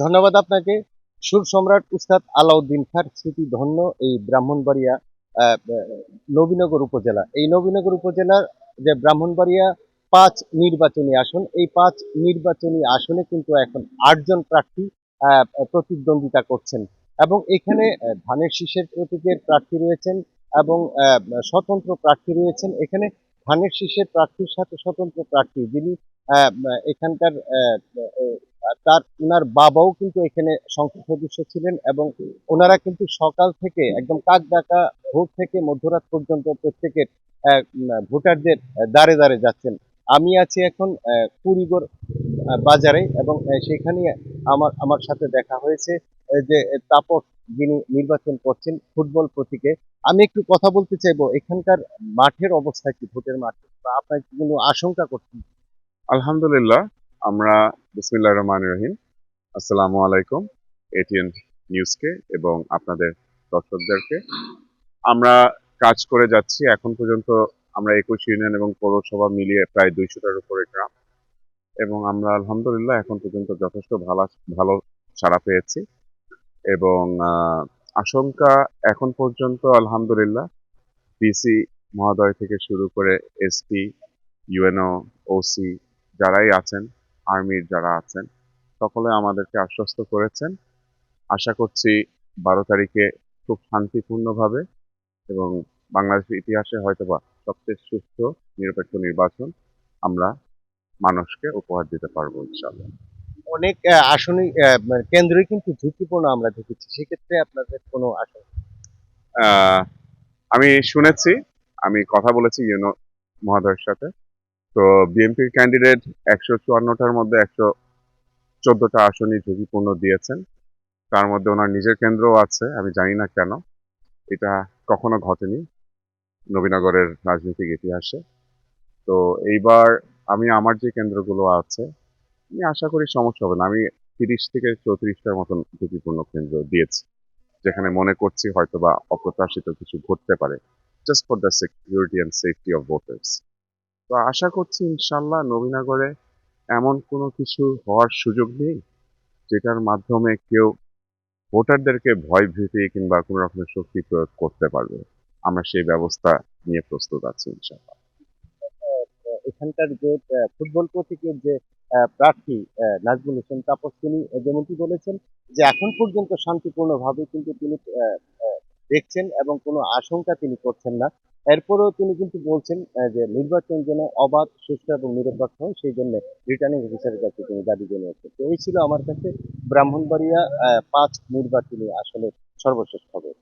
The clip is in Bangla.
ধন্যবাদ আপনাকে। সুর সম্রাট উস্তাদ আলাউদ্দিন খাঁর স্মৃতিধন্য এই ব্রাহ্মণবাড়িয়া নবীনগর উপজেলা। এই নবীনগর উপজেলার যে ব্রাহ্মণবাড়িয়া ৫ নির্বাচনী আসন, এই ৫ নির্বাচনী আসনে কিন্তু এখন ৮ জন প্রার্থী প্রতিদ্বন্দ্বিতা করছেন এবং এখানে ধানের শীষের প্রতীকের প্রার্থী রয়েছেন এবং স্বতন্ত্র প্রার্থী রয়েছেন। এখানে ধানের শীষের প্রার্থীর সাথে স্বতন্ত্র প্রার্থী যিনি এখানকার তার উনার বাবাও কিন্তু এখানে সংসদ সদস্য ছিলেন এবং ওনারা কিন্তু সকাল থেকে একদম কাক ডাকা ভোর থেকে মধ্যরাত পর্যন্ত প্রত্যেকের ভোটারদের দ্বারে দ্বারে যাচ্ছেন। আমি আছি এখন কুড়িগড় বাজারে এবং সেখানে আমার আমার সাথে দেখা হয়েছে যে তাপস যিনি নির্বাচন করছেন ফুটবল প্রতীকে। আমি একটু কথা বলতে চাইবো এখানকার মাঠের অবস্থা কি, ভোটের মাঠে বা আপনার কি কোনো আশঙ্কা করছেন? আলহামদুলিল্লাহ। আমরা বিসমিল্লাহির রহমানির রহিম। আসসালামু আলাইকুম এটিএন নিউজকে এবং আপনাদের দর্শকদেরকে। আমরা কাজ করে যাচ্ছি এখন পর্যন্ত। আমরা ২১ ইউনিয়ন এবং পৌরসভা মিলিয়ে প্রায় ২০০টার উপরে গ্রাম, এবং আমরা আলহামদুলিল্লাহ এখন পর্যন্ত যথেষ্ট ভালো ভালো সাড়া পেয়েছি। এবং আশঙ্কা এখন পর্যন্ত আলহামদুলিল্লাহ ডিসি মহোদয় থেকে শুরু করে এসপি, ইউএনও, ওসি যারাই আছেন, আর্মির যারা আছেন, সকলে আমাদেরকে আশ্বস্ত করেছেন। আশা করছি ১২ তারিখে খুব শান্তিপূর্ণভাবে এবং বাংলাদেশের ইতিহাসে হয়তোবা সবচেয়ে সুস্থ নিরপেক্ষ নির্বাচন আমরা মানুষকে উপহার দিতে পারবো ইনশাআল্লাহ। অনেক আসনই কেন্দ্রই কিন্তু ঝুঁকিপূর্ণ আমরা দেখেছি, সেক্ষেত্রে আপনাদের কোনো আশঙ্কা? আহ, আমি শুনেছি, আমি কথা বলেছি ইউনো মহোদয়ের সাথে। তো বিএনপির ক্যান্ডিডেট ১৫৪টার মধ্যে ১১৪টা আসনই ঝুঁকিপূর্ণ দিয়েছেন। তার মধ্যে ওনার নিজের কেন্দ্রও আছে। আমি জানি না কেন এটা কখনো ঘটেনি নবীনগরের রাজনৈতিক ইতিহাসে। তো এইবার আমি আমার যে কেন্দ্রগুলো আছে, আমি আশা করি সমস্যা হবে না। আমি ৩০ থেকে ৩৪টার মতন ঝুঁকিপূর্ণ কেন্দ্র দিয়েছি, যেখানে মনে করছি হয়তোবা অপ্রত্যাশিত কিছু ঘটতে পারে, just for the security and safety of voters. তো আশা করছি ইনশাল্লাহ নবীনগরে এমন কোনো কিছু হওয়ার সুযোগ নেই যেটার মাধ্যমে কেউ ভোটারদেরকে ভয় ভীতি কিংবা কোনো রকমের শক্তি প্রয়োগ করতে পারবে। আমরা সেই ব্যবস্থা নিয়ে প্রস্তুত আছি ইনশাল্লাহ। এখানকার যে ফুটবল প্রতীকের যে প্রার্থী নাজমুল হোসেন তাপস, তিনি যেমনটি বলেছেন যে এখন পর্যন্ত শান্তিপূর্ণভাবে কিন্তু তিনি দেখছেন এবং কোনো আশঙ্কা তিনি করছেন না। এরপরেও তিনি কিন্তু বলছেন যে নির্বাচন যেন অবাধ, সুষ্ঠু এবং নিরপেক্ষ হয়, সেই জন্য রিটার্নিং অফিসারের কাছে তিনি দাবি জানিয়েছেন। তো এই ছিল আমার কাছে ব্রাহ্মণবাড়িয়া ৫ নির্বাচনী আসলে সর্বশেষ খবর।